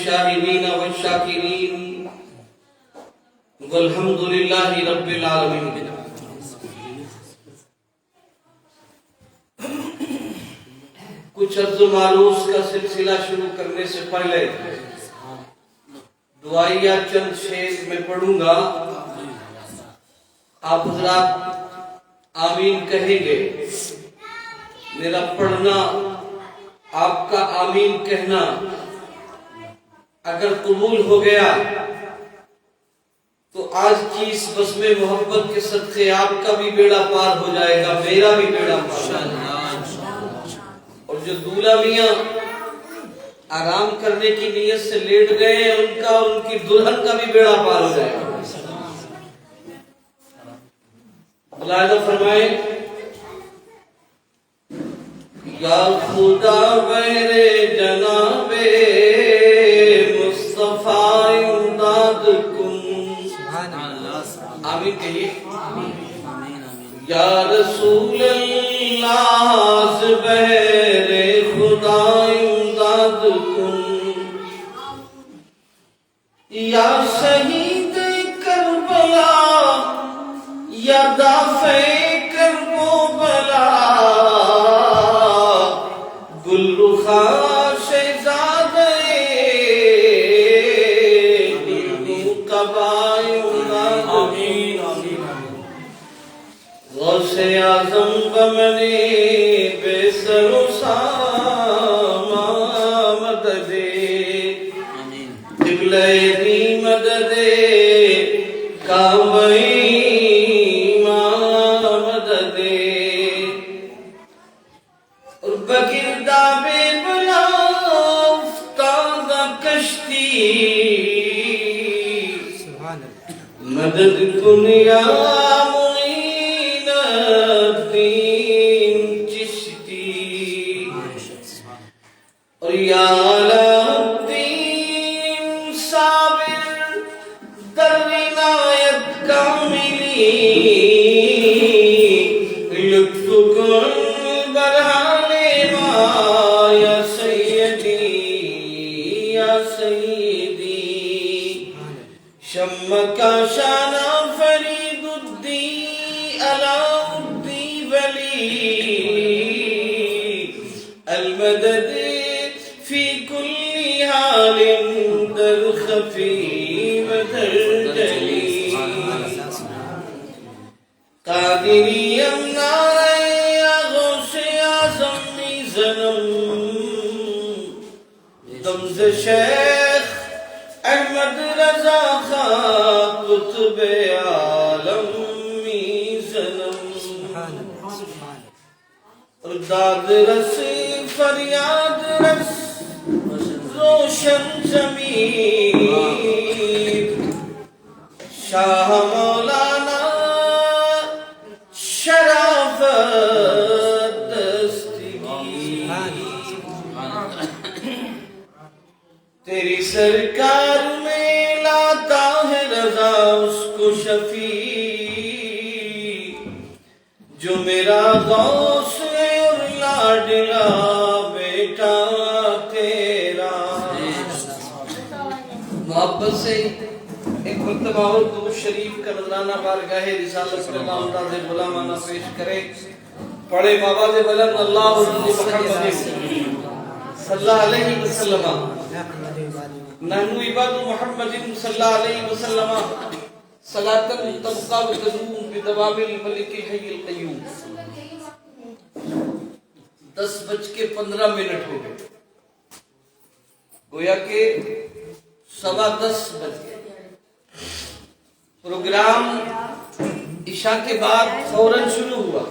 الشاهدين والشاكرين والحمد لله رب العالمين. کچھ عرض و معروض کا سلسلہ شروع کرنے سے پہلے دعائیہ چند شعر میں پڑھوں گا. آپ حضرات آمین کہیں گے. میرا پڑھنا، آپ کا آمین کہنا اگر قبول ہو گیا تو آج کی اس بزم محبت کے صدقے آپ کا بھی بیڑا پار ہو جائے گا، میرا بھی بیڑا پار. اور جو دولہا میاں آرام کرنے کی نیت سے لیٹ گئے ہیں، ان کا اور ان کی دلہن کا بھی بیڑا پار ہو جائے گا. ملاحظہ فرمائیں. یا خدا میرے جناب مصطفیٰ امداد کن. آمین کہیے. یا رسول اللہ زبیر خدا امداد کن. یا شہید کربلا یا دافع کربلا گل رخا شہزادے قبا امداد. آمین. غوث اعظم بمنی بے سر و ساما مدد قبلہ دی مدد کعبہ مدد اور بگرداب بلا افتادہ کشتی مدد کن یا معین الدین چشتی. اور یا علاء الدین صابر در عنایت کاملی لطف کن برحال ما یا سیدی یا سیدی. شمع کا شانہ فرید الدین علاء الدین ولی المدد فی کل حال در خفی و در جلی. قادری امنار یا غوث اعظم می زنم دمز شیخ احمد رضا خان قطب عالم می زنم. اور داد رس فریاد رس روشن ضمیر شاہ مولانا شرافت دستگیر. تیری سرکار میں لاتا ہے رضا اس کو شفیع جو میرا غوث ہے اور لاڈلا بیٹا تیرا. محبت سے ایک مرتبہ اور درود شریف کا نذرانہ بارگاہ رسالت کے مامداد غلامانہ پیش کرے. پڑھے بابا دے بلند اللہ محمد صلی اللہ علیہ وسلم. نحن عباد محمد صلی اللہ علیہ وسلم صلاة تبقى وتدوم بدوام الملک الحی القیوم. 10:15 ہو گئے، گویا کہ 10:15 بج گئے. پروگرام عشاء کے بعد فوراً شروع ہوا.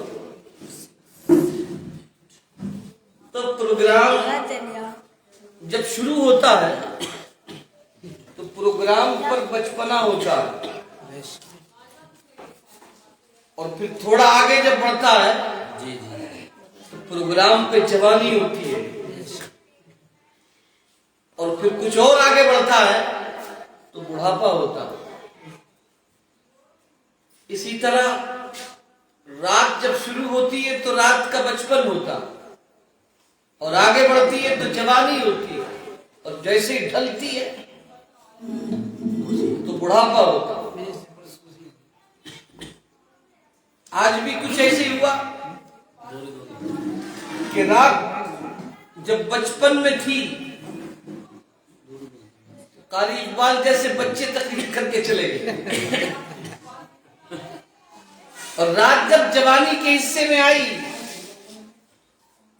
تو پروگرام جب شروع ہوتا ہے تو پروگرام پر بچپنا ہوتا ہے، اور پھر تھوڑا آگے جب بڑھتا ہے تو پروگرام پہ جوانی ہوتی ہے، اور پھر کچھ اور آگے بڑھتا ہے تو بڑھاپا ہوتا ہے. اسی طرح رات جب شروع ہوتی ہے تو رات کا بچپن ہوتا، اور آگے بڑھتی ہے تو جوانی ہوتی ہے. اور جیسے ہی ڈھلتی ہے تو بڑھاپا ہوتا. آج بھی کچھ ایسے ہی ہوا کہ رات جب بچپن میں تھی قاری اقبال جیسے بچے تقریر کر کے چلے گئے، اور رات جب جوانی کے حصے میں آئی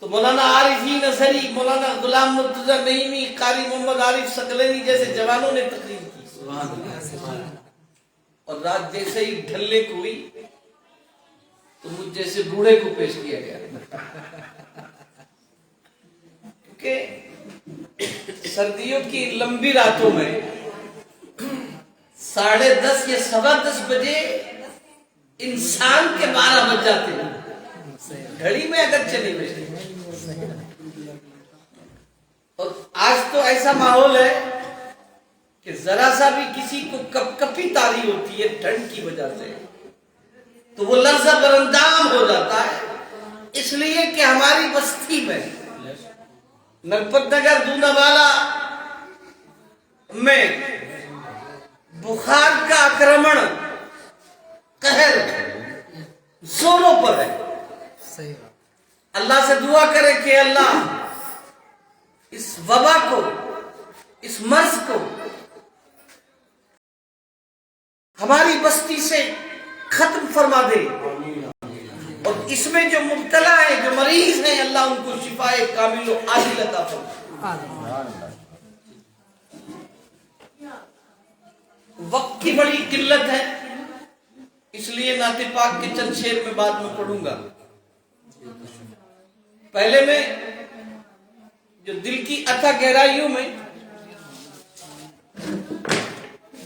تو مولانا عارفین اظہری، مولانا غلام مرتضی نعیمی، قاری محمد عارف ثقلینی جیسے جوانوں نے تقریر کی، اور رات جیسے ہی ڈھلنے کو ہوئی تو مجھ جیسے بوڑھے کو پیش کیا گیا، کیونکہ سردیوں کی لمبی راتوں میں 10:30 یا 10:15 بجے انسان کے 12 بج جاتے ہیں، گھڑی میں اگر چلی بجے. اور آج تو ایسا ماحول ہے کہ ذرا سا بھی کسی کو کپ کپی طاری ہوتی ہے ٹھنڈ کی وجہ سے تو وہ لرزہ براندام ہو جاتا ہے، اس لیے کہ ہماری بستی میں نرپت نگر دوناوالا میں بخار کا اکرمن قہر زوروں پر ہے. اللہ سے دعا کرے کہ اللہ اس وبا کو، اس مرض کو ہماری بستی سے ختم فرما دے، اور اس میں جو مبتلا ہے، جو مریض ہیں، اللہ ان کو شفائے کامل و عاجل عطا فرمائے. وقت کی بڑی قلت ہے، اس لیے نعت پاک کے چند شعر میں بعد میں پڑھوں گا. پہلے میں جو دل کی اتھا گہرائیوں میں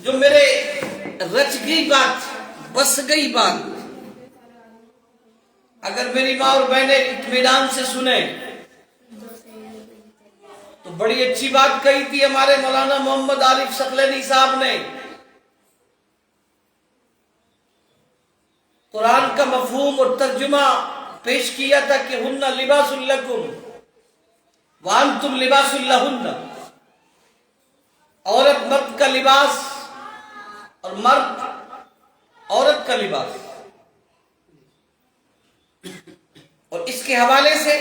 جو میرے رچ گئی بات، بس گئی بات، اگر میری ماں اور بہنیں اطمینان سے سنیں تو بڑی اچھی بات کہی تھی ہمارے مولانا محمد عارف ثقلینی صاحب نے. قرآن کا مفہوم اور ترجمہ پیش کیا تھا کہ ہن لباس لکم وانتم لباس لہن. عورت مرد کا لباس اور مرد عورت کا لباس. اور اس کے حوالے سے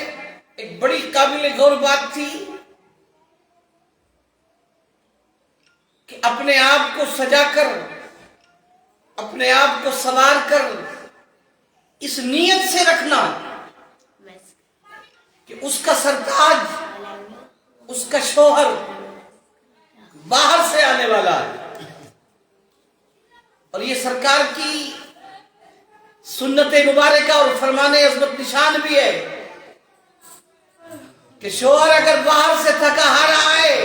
ایک بڑی قابل غور بات تھی کہ اپنے آپ کو سجا کر، اپنے آپ کو سنوار کر اس نیت سے رکھنا کہ اس کا سرتاج، اس کا شوہر باہر سے آنے والا ہے. اور یہ سرکار کی سنت مبارکہ اور فرمان عظمت نشان بھی ہے کہ شوہر اگر باہر سے تھکا ہارا آئے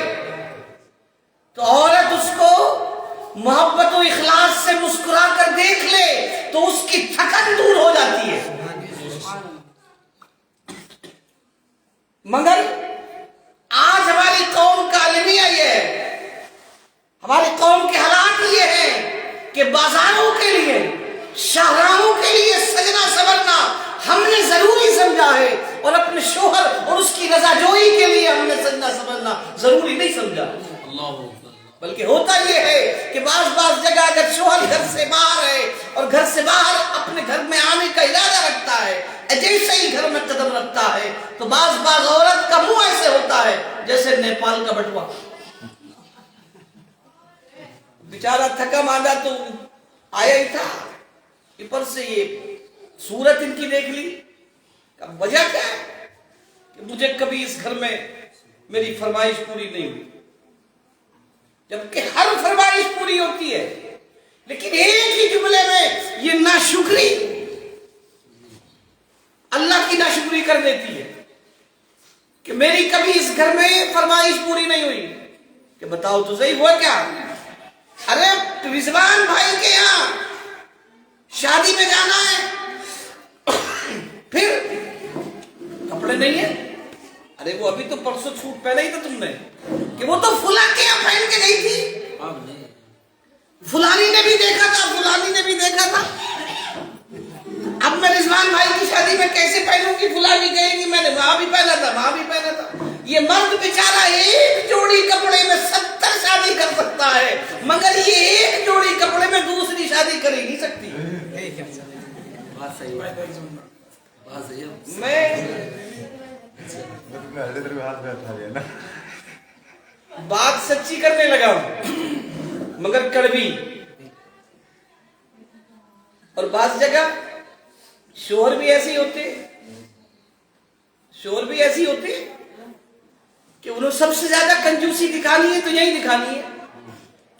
تو عورت اس کو محبت و اخلاص سے مسکرا کر دیکھ لے تو اس کی تھکن دور ہو جاتی ہے. مگر آج ہماری قوم کا المیہ یہ ہے، ہماری قوم کے حالات یہ ہیں کہ بازاروں کے لیے، شاہراہوں کے لیے سجنا سورنا ہم نے ضروری سمجھا ہے، اور اپنے شوہر اور اس کی رضا جوئی کے لیے ہم نے سجنا سورنا ضروری نہیں سمجھا. بلکہ ہوتا یہ ہے کہ بعض جگہ اگر شوہر گھر سے باہر ہے اور گھر سے باہر اپنے گھر میں آنے کا ارادہ رکھتا ہے، جیسے ہی گھر میں قدم رکھتا ہے تو بعض عورت کا منہ ایسے ہوتا ہے جیسے نیپال کا بٹوا. بیچارہ تھکا ماندہ تو آیا ہی تھا، اوپر سے یہ صورت ان کی دیکھ لی. وجہ کیا ہے کہ مجھے کبھی اس گھر میں میری فرمائش پوری نہیں ہوئی، جبکہ ہر فرمائش پوری ہوتی ہے، لیکن ایک ہی جملے میں یہ ناشکری، اللہ کی ناشکری کر دیتی ہے کہ میری کبھی اس گھر میں فرمائش پوری نہیں ہوئی. کہ بتاؤ تو صحیح ہوا کیا؟ ارے رضوان بھائی کے یہاں شادی میں جانا ہے، پھر کپڑے نہیں ہیں. ارے وہ ابھی تو پرسوں چھوٹ پہنا ہی تھا تم نے، کہ وہ تو فلاں کے یہاں پہن کے گئی تھی، فلانی نے بھی دیکھا تھا، فلانی نے بھی دیکھا تھا. اب میں رضوان بھائی کی شادی میں کیسے پہنوں گی؟ فلانی کہے گی میں نے وہاں بھی پہنا تھا، وہاں بھی پہنا تھا. یہ مرد بیچارہ ایک جوڑی کپڑے میں 70 شادی کر سکتا ہے، مگر یہ ایک جوڑی کپڑے میں دوسری شادی کر ہی نہیں سکتی۔ میں بات سچی کرنے لگا ہوں مگر کڑوی، اور بعض جگہ شوہر بھی ایسے ہوتے کہ انہوں سب سے زیادہ کنجوسی دکھانی ہے تو یہی دکھانی ہے،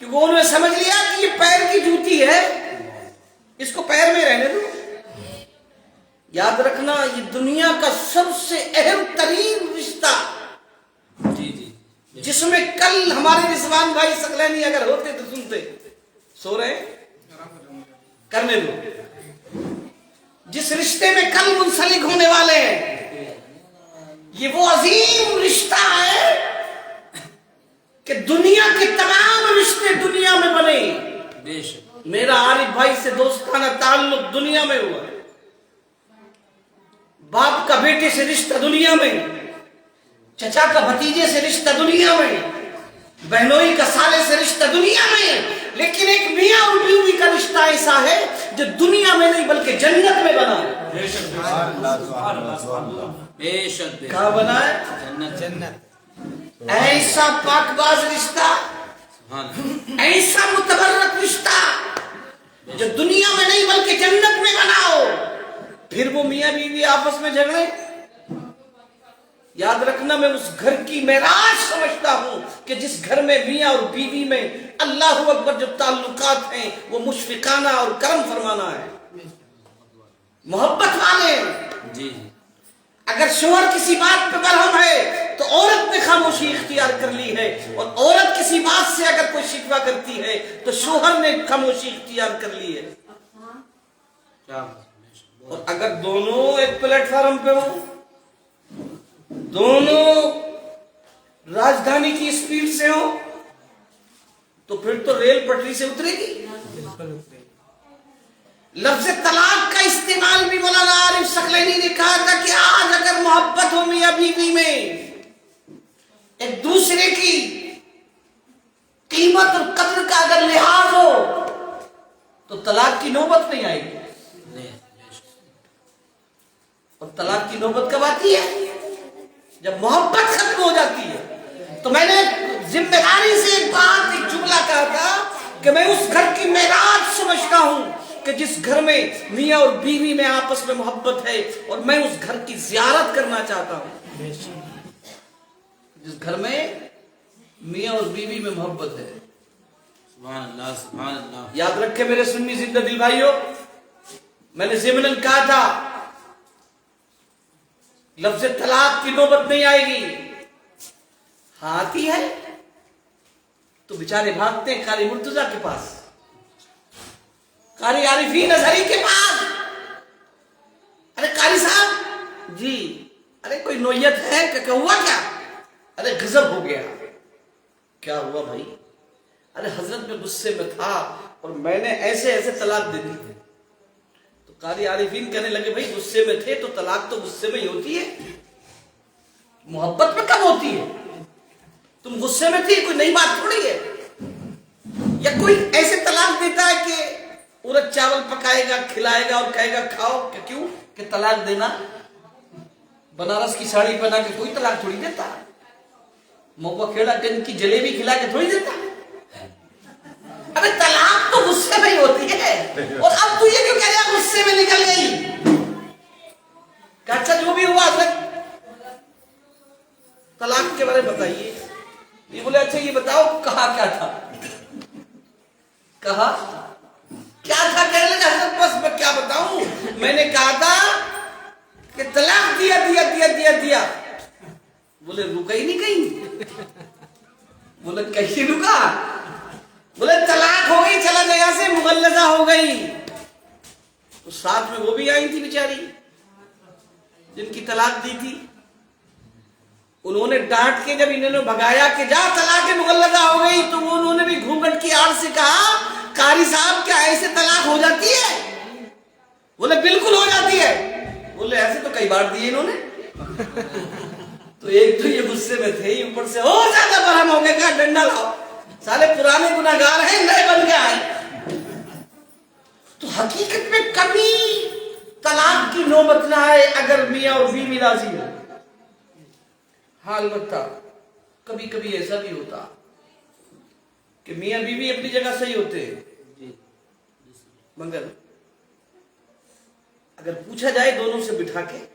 کیونکہ انہوں نے سمجھ لیا کہ یہ پیر کی جوتی ہے، اس کو پیر میں رہنے دو۔ یاد رکھنا یہ دنیا کا سب سے اہم ترین رشتہ، جس میں کل ہمارے رضوان بھائی ثقلینی اگر ہوتے تو سنتے، سو رہے کرنے دو، جس رشتے میں کل منسلک ہونے والے ہیں، یہ وہ عظیم رشتہ ہے کہ دنیا کے تمام رشتے دنیا میں بنے۔ میرا عارف بھائی سے دوستانہ تعلق دنیا میں ہوا، باپ کا بیٹے سے رشتہ دنیا میں، چچا کا بھتیجے سے رشتہ دنیا میں، بہنوئی کا سالے سے رشتہ دنیا میں، لیکن ایک میاں اور بیوی کا رشتہ ایسا ہے جو دنیا میں نہیں بلکہ جنت میں بنا ہے۔ کہاں بنا ہے؟ جنت۔ ایسا پاک باز رشتہ، ایسا متبرک رشتہ جو دنیا میں نہیں بلکہ جنت میں بنا ہو، پھر وہ میاں بیوی آپس میں جھگڑے۔ یاد رکھنا میں اس گھر کی معراج سمجھتا ہوں کہ جس گھر میں میاں اور بیوی میں اللہ اکبر جو تعلقات ہیں وہ مشفقانہ اور کرم فرمانا ہے، محبت والے۔ جی اگر شوہر کسی بات پہ برہم ہے تو عورت نے خاموشی اختیار کر لی ہے، اور عورت کسی بات سے اگر کوئی شکوہ کرتی ہے تو شوہر نے خاموشی اختیار کر لی ہے۔ اور اگر دونوں ایک پلیٹ فارم پہ ہوں، دونوں راجدھانی کی اسپیڈ سے ہوں، تو پھر تو ریل پٹری سے اترے گی۔ لفظ طلاق کا استعمال بھی مولانا عارف ثقلینی نے کہا تھا کہ آج اگر محبت ہو میاں بیوی میں، ایک دوسرے کی قیمت اور قدر کا اگر لحاظ ہو تو طلاق کی نوبت نہیں آئے گی۔ اور طلاق کی نوبت کب آتی ہے؟ جب محبت ختم ہو جاتی ہے۔ تو میں نے ذمہ داری سے ایک جملہ کہا تھا کہ میں اس گھر کی معراج سمجھتا ہوں کہ جس گھر میں میاں اور بیوی میں آپس میں محبت ہے، اور میں اس گھر کی زیارت کرنا چاہتا ہوں جس گھر میں میاں اور بیوی میں محبت ہے۔ سبحان اللہ سبحان اللہ۔ یاد رکھے میرے سنی زندہ دل بھائیوں، میں نے ضمناً کہا تھا لفظ طلاق کی نوبت نہیں آئے گی، ہاں آتی ہے تو بیچارے بھاگتے ہیں قاری مرتضیٰ کے پاس، قاری عارفین ازہری کے پاس۔ ارے قاری صاحب جی، ارے کوئی نوعیت ہے کہ ہوا کیا؟ ارے غضب ہو گیا۔ کیا ہوا بھائی؟ ارے حضرت میں غصے میں تھا اور میں نے ایسے ایسے طلاق دے دی۔ تو قاری عارفین کہنے لگے بھائی غصے میں تھے تو طلاق تو غصے میں ہی ہوتی ہے، محبت میں کب ہوتی ہے؟ تم غصے میں تھی، کوئی نئی بات تھوڑی ہے۔ یا کوئی ایسے طلاق دیتا ہے کہ عورت چاول پکائے گا، کھلائے گا اور کہے گا کھاؤ، کہ کیوں کہ طلاق دینا؟ بنارس کی ساڑی پہنا کے کوئی طلاق تھوڑی دیتا، موقع کھیڑا گنج کی جلیبی کھلا کے تھوڑی دیتا۔ ابے طلاق تو غصے میں ہی ہوتی ہے، اور اب تو یہ کیوں کہہ رہا غصے میں نکل گئی؟ کہ اچھا جو بھی ہوا حضرت طلاق کے بارے میں بتائیے۔ یہ بولے اچھا یہ بتاؤ کہا کیا تھا؟ کہا کیا تھا؟ کہنے لگا حضرت بس میں کیا بتاؤں، میں نے کہا تھا کہ طلاق دیا دیا دیا دیا دیا۔ بولے رکا ہی نہیں کہیں؟ بولے کیسے رکا؟ بولے طلاق ہو گئی، چلا گیا سے مغلظہ ہو گئی۔ تو ساتھ میں وہ بھی آئی تھی بیچاری جن کی طلاق دی تھی، انہوں نے ڈانٹ کے جب انہوں نے بھگایا کہ جا طلاق مغلظہ ہو گئی، تو وہ انہوں نے بھی گھونگھٹ کی آڑ سے کہا قاری صاحب کیا ایسے طلاق ہو جاتی ہے؟ بولے بالکل ہو جاتی ہے۔ بولے ایسے تو کئی بار دیے انہوں نے۔ تو ایک تو یہ غصے میں تھے، اوپر سے اور زیادہ برہم ہو گئے، کہا ڈنڈا لاؤ، سالے پرانے گناہگار ہیں، نئے بن کے آئے۔ تو حقیقت میں کبھی طلاق کی نوبت نہ آئے اگر میاں اور بیوی راضی ہو۔ ہاں البتہ کبھی کبھی ایسا بھی ہوتا کہ میاں بیوی اپنی جگہ صحیح ہوتے ہیں، مگر اگر پوچھا جائے دونوں سے بٹھا کے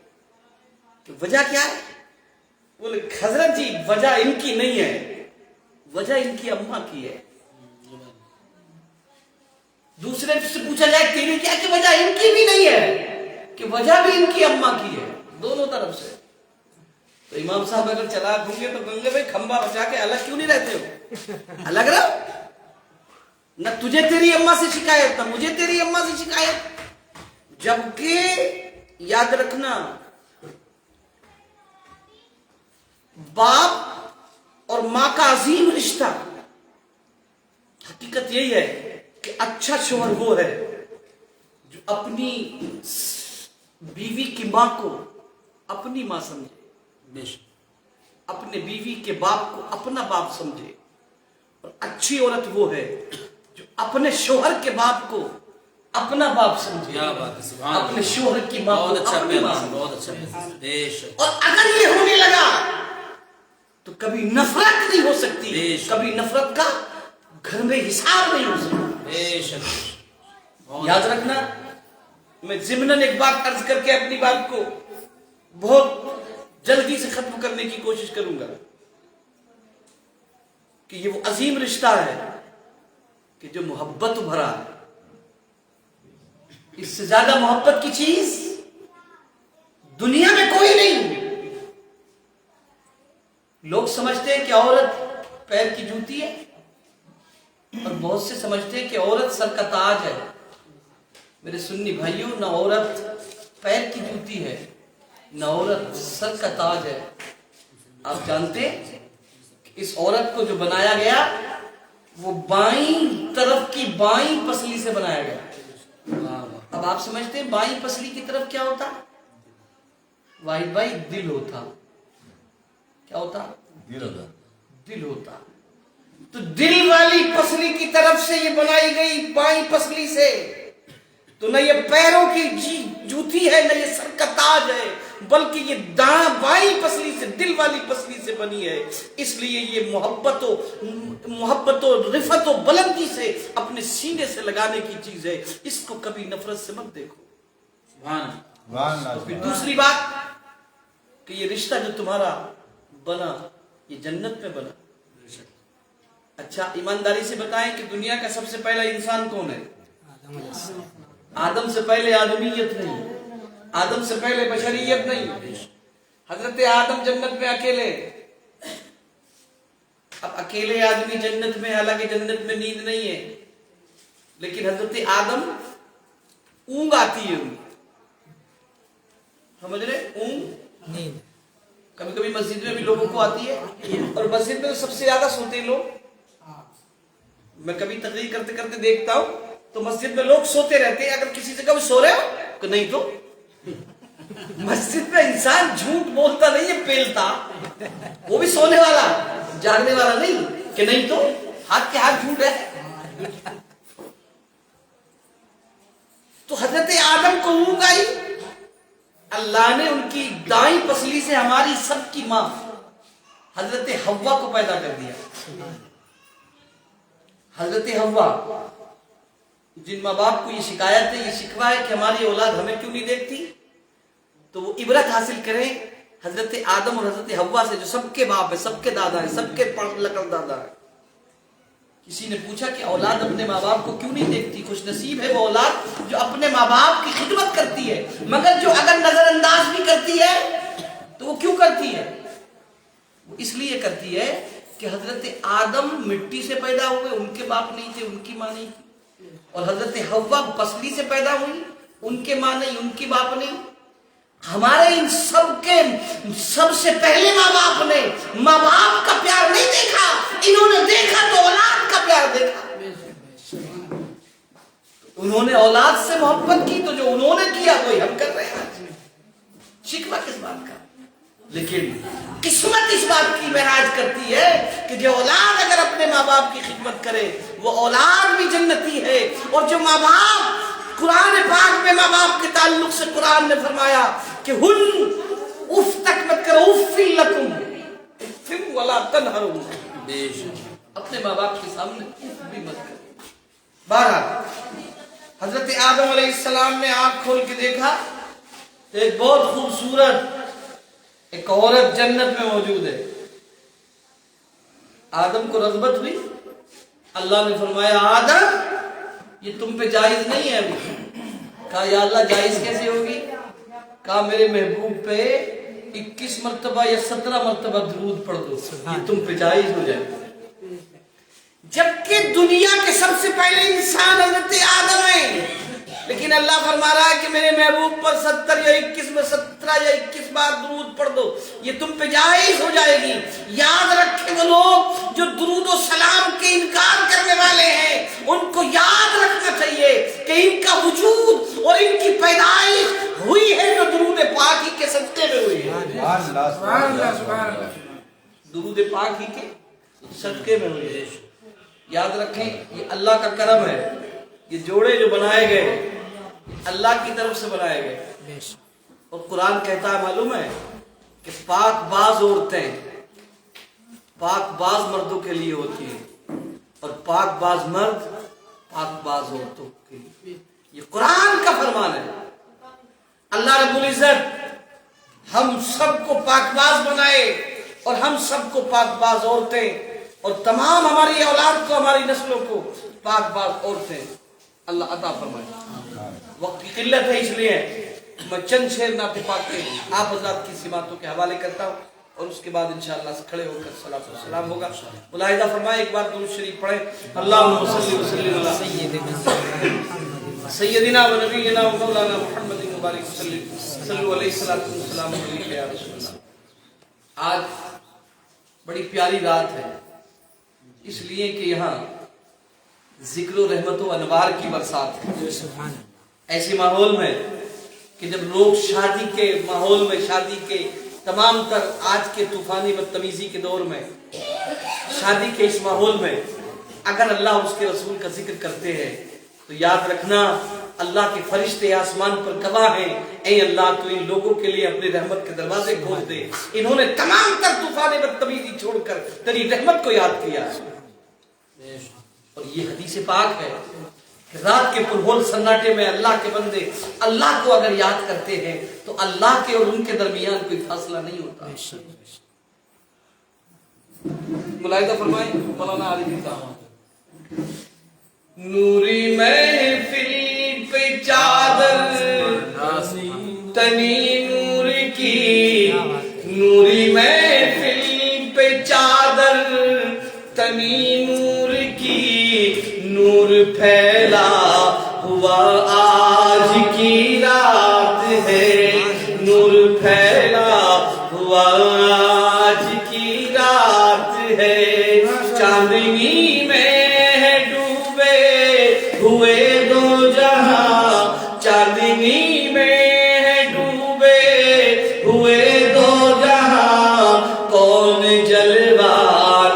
کہ وجہ کیا ہے، بولے حضرت جی وجہ ان کی نہیں ہے، وجہ ان کی اماں کی ہے۔ دوسرے سے پوچھا جائے تیری کیا، کہ وجہ ان کی بھی نہیں ہے، کہ وجہ بھی ان کی اماں کی ہے، دونوں طرف سے۔ تو امام صاحب اگر چلاک ہوں گے تو کہیں گے بھائی کھمبا بچا کے الگ کیوں نہیں رہتے ہو، الگ رہو، نہ تجھے تیری اماں سے شکایت نہ مجھے تیری اماں سے شکایت۔ جبکہ یاد رکھنا باپ اور ماں کا عظیم رشتہ، حقیقت یہی ہے کہ اچھا شوہر وہ ہے جو اپنی بیوی کی ماں کو اپنی ماں سمجھے، اپنے بیوی کے باپ کو اپنا باپ سمجھے، اور اچھی عورت وہ ہے جو اپنے شوہر کے باپ کو اپنا باپ سمجھے، اپنے شوہر کی ماں کو اپنی ماں سمجھے۔ اور اگر یہ ہونے لگا تو کبھی نفرت نہیں ہو سکتی، کبھی نفرت کا گھر میں حساب نہیں ہو سکتا۔ یاد رکھنا، میں ضمناً ایک بات عرض کر کے اپنی بات کو بہت جلدی سے ختم کرنے کی کوشش کروں گا کہ یہ وہ عظیم رشتہ ہے کہ جو محبت بھرا ہے، اس سے زیادہ محبت کی چیز دنیا میں کوئی نہیں۔ لوگ سمجھتے ہیں کہ عورت پیر کی جوتی ہے، اور بہت سے سمجھتے ہیں کہ عورت سر کا تاج ہے۔ میرے سنی بھائیوں، نہ عورت پیر کی جوتی ہے، نہ عورت سر کا تاج ہے۔ آپ جانتے ہیں کہ اس عورت کو جو بنایا گیا وہ بائیں طرف کی بائیں پسلی سے بنایا گیا۔ اب آپ سمجھتے ہیں بائیں پسلی کی طرف کیا ہوتا؟ واحد بھائی دل ہوتا۔ کیا ہوتا؟ دل ہوتا۔ تو دل والی پسلی کی طرف سے یہ بنائی گئی بائیں پسلی سے، تو نہ یہ پیروں کی جوتی ہے، نہ یہ سر کا تاج ہے، بلکہ یہ بائیں پسلی سے، دل والی پسلی سے بنی ہے۔ اس لیے یہ محبت و رفت و بلندی سے اپنے سینے سے لگانے کی چیز ہے۔ اس کو کبھی نفرت سے مت دیکھو۔ تو پھر دوسری بات کہ یہ رشتہ جو تمہارا بنا یہ جنت میں بنا۔ اچھا ایمانداری سے بتائیں کہ دنیا کا سب سے پہلا انسان کون ہے؟ آدم سے پہلے آدمیت نہیں، آدم سے پہلے بشریت نہیں۔ حضرت آدم جنت میں اکیلے، اب اکیلے آدمی جنت میں، حالانکہ جنت میں نیند نہیں ہے، لیکن حضرت آدم اونگ آتی ہے، سمجھ رہے؟ اونگ نیند کبھی کبھی مسجد میں بھی لوگوں کو آتی ہے، اور مسجد میں سب سے زیادہ سوتے ہیں لوگ۔ میں کبھی تقریر کرتے کرتے دیکھتا ہوں تو مسجد میں لوگ سوتے رہتے ہیں۔ اگر کسی سے کبھی سو رہے ہو کہ نہیں، تو مسجد میں انسان جھوٹ بولتا نہیں ہے، پیلتا، وہ بھی سونے والا، جاگنے والا نہیں کہ نہیں، تو ہاتھ کے ہاتھ جھوٹ ہے۔ تو حضرت آدم کو اونگ آئی، اللہ نے ان کی دائیں پسلی سے ہماری سب کی ماں حضرت حوا کو پیدا کر دیا۔ حضرت حوا، جن ماں باپ کو یہ شکایت ہے، یہ شکوہ ہے کہ ہماری اولاد ہمیں کیوں نہیں دیکھتی، تو وہ عبرت حاصل کریں حضرت آدم اور حضرت حوا سے، جو سب کے باپ ہے، سب کے دادا ہے، سب کے لقب دادا ہے۔ کسی نے پوچھا کہ اولاد اپنے ماں باپ کو کیوں نہیں دیکھتی؟ خوش نصیب ہے وہ اولاد جو اپنے ماں باپ کی خدمت کرتی ہے، مگر جو اگر نظر انداز بھی کرتی ہے تو وہ کیوں کرتی ہے؟ وہ اس لیے کرتی ہے کہ حضرت آدم مٹی سے پیدا ہوئے، ان کے باپ نہیں تھے، ان کی ماں نہیں تھی، اور حضرت حوا پسلی سے پیدا ہوئی، ان کے ماں نہیں، ان کی باپ نہیں۔ ہمارے ان سب کے سب سے پہلے ماں باپ نے ماں باپ کا پیار نہیں دیکھا، انہوں نے دیکھا تو اولاد کا پیار دیکھا۔ انہوں نے اولاد سے محبت کی، تو جو انہوں نے کیا وہی ہم کر رہے ہیں۔ شکوہ کس بات کا؟ لیکن قسمت اس بات کی معراج کرتی ہے کہ جو اولاد اگر اپنے ماں باپ کی خدمت کرے وہ اولاد بھی جنتی ہے. اور جو ماں باپ، قرآن پاک میں ماں باپ کے تعلق سے قرآن نے فرمایا کہ ہن اف تک مت کرو، اف لکم اف ولا تنہروا، اپنے ماں باپ کے سامنے اف بھی مت کرو. بہرحال حضرت آدم علیہ السلام نے آنکھ کھول کے دیکھا تو ایک بہت خوبصورت ایک عورت جنت میں موجود ہے. آدم کو رغبت ہوئی. اللہ نے فرمایا آدم یہ تم پہ جائز نہیں ہے ابھی. کہا یا اللہ جائز کیسے ہوگی؟ کہا میرے محبوب پہ 21 مرتبہ یا 17 مرتبہ درود پڑھ دو، یہ تم پہ جائز ہو جائے. جبکہ دنیا کے سب سے پہلے انسان حضرت آدم ہے، لیکن اللہ فرما رہا ہے کہ میرے محبوب پر 17 یا 21 میں 17 یا 21 بار درود پڑھ دو، یہ تم پہ جائز ہو جائے گی. یاد رکھیں وہ لوگ جو درود و سلام کے انکار کرنے والے ہیں، ان کو یاد رکھنا چاہیے کہ ان کا وجود اور ان کی پیدائش ہوئی ہے جو درود پاک ہی کے صدقے میں ہوئی ہے. درود پاک ہی کے صدقے میں ہوئی ہے. یاد رکھیں یہ اللہ کا کرم ہے. یہ جوڑے جو بنائے گئے اللہ کی طرف سے بنائے گئے. اور قرآن کہتا ہے معلوم ہے کہ پاک باز عورتیں پاک باز مردوں کے لیے ہوتی ہیں اور پاک باز مرد پاک باز عورتوں کے لیے. یہ قرآن کا فرمان ہے. اللہ رب العزت ہم سب کو پاک باز بنائے اور ہم سب کو پاک باز عورتیں اور تمام ہماری اولاد کو، ہماری نسلوں کو پاک باز عورتیں اللہ عطا فرمائے. وقت کی قلت ہے اس لیے میں چند شعر نعت پاک کے آپ حضرات کی سماعتوں کے حوالے کرتا ہوں اور اس کے بعد انشاءاللہ کھڑے ہو کر صلاۃ و سلام ہوگا. ملاحظہ فرمائے ایک بار درود شریف پڑھیں. اللہم صلی وسلم علی سیدنا و نبینا و مولانا محمد مبارک وسلم صلو علیہ السلام علیکم یا رسول اللہ. آج بڑی پیاری رات ہے اس لیے کہ یہاں ذکر و رحمت و انوار کی برسات ہے. ایسے ماحول میں کہ جب لوگ شادی کے ماحول میں، شادی کے تمام تر آج کے طوفانی بدتمیزی کے دور میں، شادی کے اس ماحول میں اگر اللہ اس کے رسول کا ذکر کرتے ہیں تو یاد رکھنا اللہ کے فرشتے آسمان پر گواہ ہیں. اے اللہ تو ان لوگوں کے لیے اپنے رحمت کے دروازے کھول دے. انہوں نے تمام تر طوفان بدتمیزی چھوڑ کر تیری رحمت کو یاد کیا. اور یہ حدیث پاک ہے کہ رات کے پرہول سناٹے میں اللہ کے بندے اللہ کو اگر یاد کرتے ہیں تو اللہ کے اور ان کے درمیان کوئی فاصلہ نہیں ہوتا. ملاحظہ فرمائیں مولانا علی صاحب. نوری محفل پہ چادر تنی نور کی، نوری محفل پہ چادر تنی نور کی، نور پھیلا ہوا آج کی رات ہے، نور پھیلا ہوا آج کی رات ہے. چاندنی میں ہوئے دو جہاں، چاندنی میں ڈوبے ہوئے دو جہاں، کون جلوہ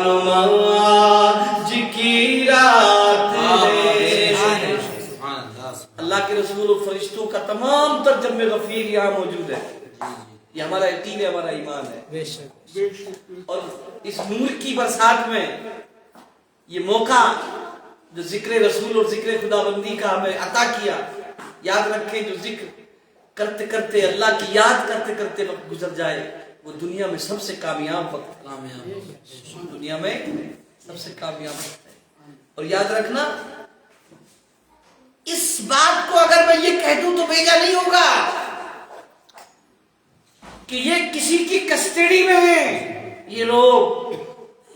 نما آج کی رات ہے. اللہ کے رسول و فرشتوں کا تمام تر جمع غفیر یہاں موجود ہے. یہ ہمارا یقین ہے، ہمارا ایمان ہے. اور اس نور کی برسات میں یہ موقع جو ذکر رسول اور ذکر خدا بندی کا ہمیں عطا کیا، یاد رکھیں جو ذکر کرتے کرتے اللہ کی یاد کرتے کرتے وقت گزر جائے وہ دنیا میں سب سے کامیاب وقت ہے. دنیا میں سب سے کامیاب وقت ہے. اور یاد رکھنا اس بات کو اگر میں یہ کہہ دوں تو بھیجا نہیں ہوگا کہ یہ کسی کی کسٹڈی میں ہیں. یہ لوگ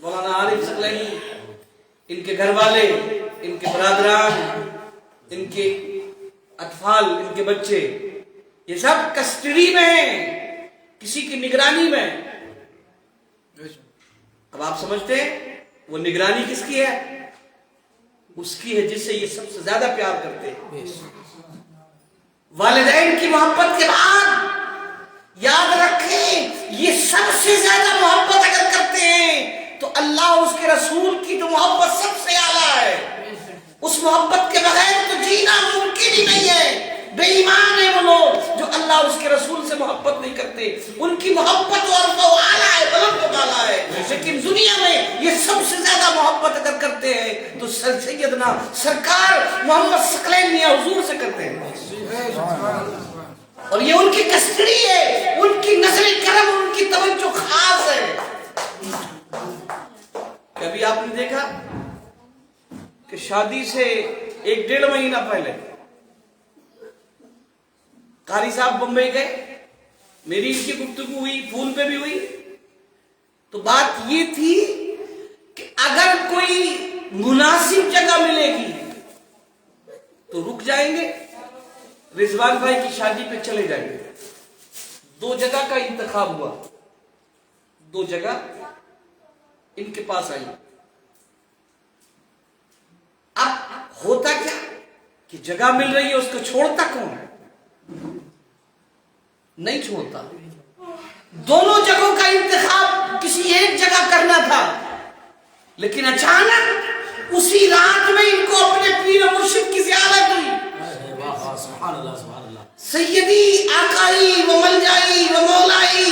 مولانا عارف ثقلینی، ان کے گھر والے، ان کے برادران، ان کے اطفال، ان کے بچے، یہ سب کسٹڈی میں ہیں، کسی کی نگرانی میں. اب آپ سمجھتے ہیں وہ نگرانی کس کی ہے؟ اس کی ہے جس سے یہ سب سے زیادہ پیار کرتے ہیں. والدین کی محبت کے بعد یاد رکھیں یہ سب سے زیادہ محبت اگر کرتے ہیں تو اللہ اور اس کے رسول کی تو محبت سب سے اعلیٰ ہے. اس محبت کے بغیر تو جینا ممکن ہی نہیں ہے. بے ایمان ہیں وہ لوگ جو اللہ اور اس کے رسول سے محبت نہیں کرتے. ان کی محبت اور اعلیٰ ہے، بلند و بالا ہے. لیکن دنیا میں یہ سب سے زیادہ محبت اگر کرتے ہیں تو سیدنا سرکار محمد ثقلین میاں حضور سے کرتے ہیں. اور یہ ان کی کسٹڈی ہے، ان کی نظر کرم، ان کی توجہ خاص ہے. کبھی آپ نے دیکھا کہ شادی سے 1-1.5 مہینہ پہلے قاری صاحب بمبئی گئے، میری ان کی گفتگو ہوئی، فون پہ بھی ہوئی، تو بات یہ تھی کہ اگر کوئی مناسب جگہ ملے گی تو رک جائیں گے، رضوان بھائی کی شادی پہ چلے جائیں گے. 2 جگہ کا انتخاب ہوا، 2 جگہ ان کے پاس آئی. اب ہوتا کیا کہ جگہ مل رہی ہے، اس کو چھوڑتا کون ہے؟ نہیں چھوڑتا. دونوں جگہوں کا انتخاب کسی ایک جگہ کرنا تھا، لیکن اچانک اسی رات میں ان کو اپنے پیر و مرشد کی زیارت ہوئی. سیدی آقائی و ملجائی و مولائی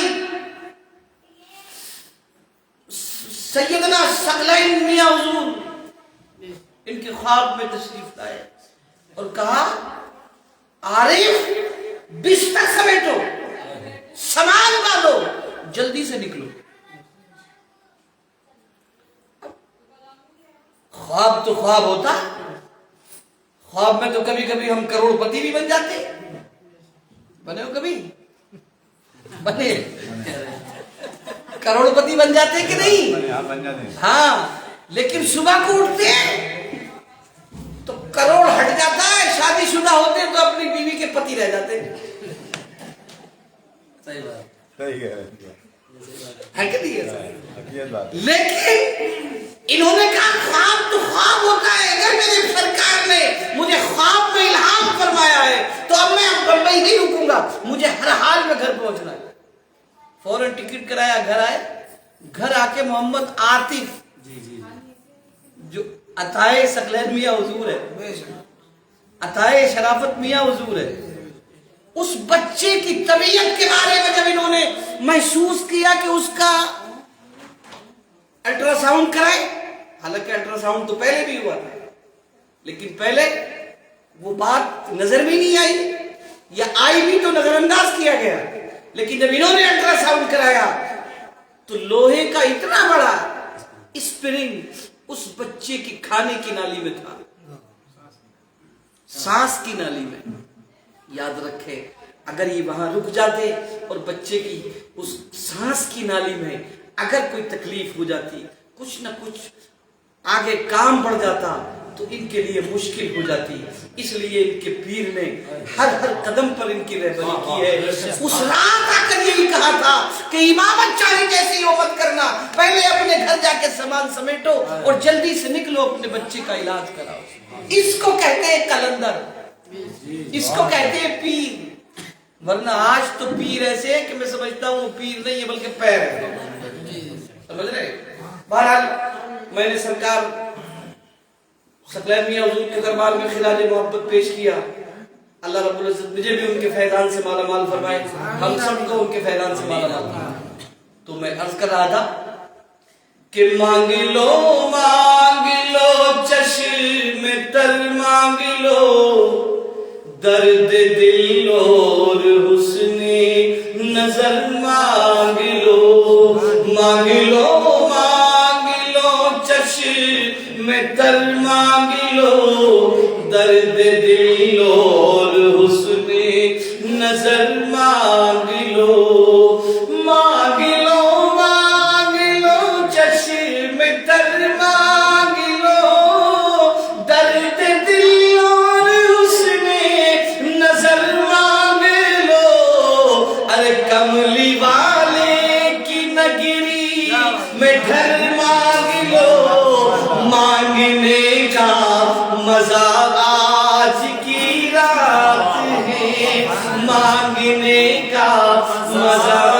سیدنا ثقلین میاں حضور ان کے خواب میں تشریف لائے اور کہا عارف بستر سمیٹو، سامان باندھو، جلدی سے نکلو. خواب تو خواب ہوتا، خواب میں تو کبھی کبھی ہم کروڑ پتی بھی بن جاتے. بنے ہو کبھی؟ بنے کروڑ پتی بن جاتے کہ نہیں؟ ہاں، لیکن صبح کو اٹھتے تو کروڑ ہٹ جاتا ہے، شادی شدہ ہوتے تو اپنی بیوی کے پتی رہ جاتے. صحیح بات ہے کہ نہیں ہے؟ لیکن انہوں نے کہا خواب تو خواب ہوتا ہے. اگر میرے سرکار نے مجھے خواب میں الہام فرمایا ہے تو اب میں بمبئی نہیں رکوں گا، مجھے ہر حال میں گھر پہنچنا ہے. فوراً ٹکٹ کرایا، گھر آئے. گھر آ کے محمد عاطف جو عطائے ثقلین میاں حضور ہے، عطائے شرافت میاں حضور ہے، اس بچے کی طبیعت کے بارے میں جب انہوں نے محسوس کیا کہ اس کا الٹرا ساؤنڈ کرائے، حالانکہ الٹرا ساؤنڈ تو پہلے بھی ہوا تھا، لیکن پہلے وہ بات نظر بھی نہیں آئی، یا آئی بھی تو نظر انداز کیا گیا. لیکن جب انہوں نے الٹرا ساؤنڈ کرایا تو لوہے کا اتنا بڑا اسپرنگ اس بچے کی کھانے کی نالی میں تھا، سانس کی نالی میں. یاد رکھے اگر یہ وہاں رک جاتے اور بچے کی اس سانس کی نالی میں اگر کوئی تکلیف ہو جاتی، کچھ نہ کچھ آگے کام بڑھ جاتا تو ان کے لیے مشکل ہو جاتی. اس لیے ان کے پیر نے ہر قدم پر ان کی رہبری کی ہے. اس رات آ کر یہی کہا تھا کہ امامت چاہے جیسی ہو مت کرنا، پہلے اپنے گھر جا کے سامان سمیٹو اور جلدی سے نکلو، اپنے بچے کا علاج کراؤ. اس کو کہتے ہیں کلندر، اس کو کہتے ہیں پیر. ورنہ آج تو پیر ایسے ہے کہ میں سمجھتا ہوں وہ پیر نہیں ہے بلکہ پیر ہے. سمجھ رہے؟ بہرحال میں نے سرکار ثقلین میاں حضور کے دربار میں خراج محبت پیش کیا. اللہ رب العزت مجھے بھی ان کے فیضان سے مالا مال فرمائے، ہم سب کو ان کے فیضان سے مالا مال فرمائے. تو میں عرض کر رہا تھا کہ مانگ لو چشم تر، مانگ لو درد دل اور حسن نظر، مانگ لو چشم تر، مانگ لو درد دل اور حسن نظر، مانگ لو چشم تر، مانگ لو درد دل اور حسن نظر، مانگ لو. ارے کملی والے کی نگری میں گھر، مانگ لو مانگنے کا مزہ آج کی رات ہے، مانگنے کا مزہ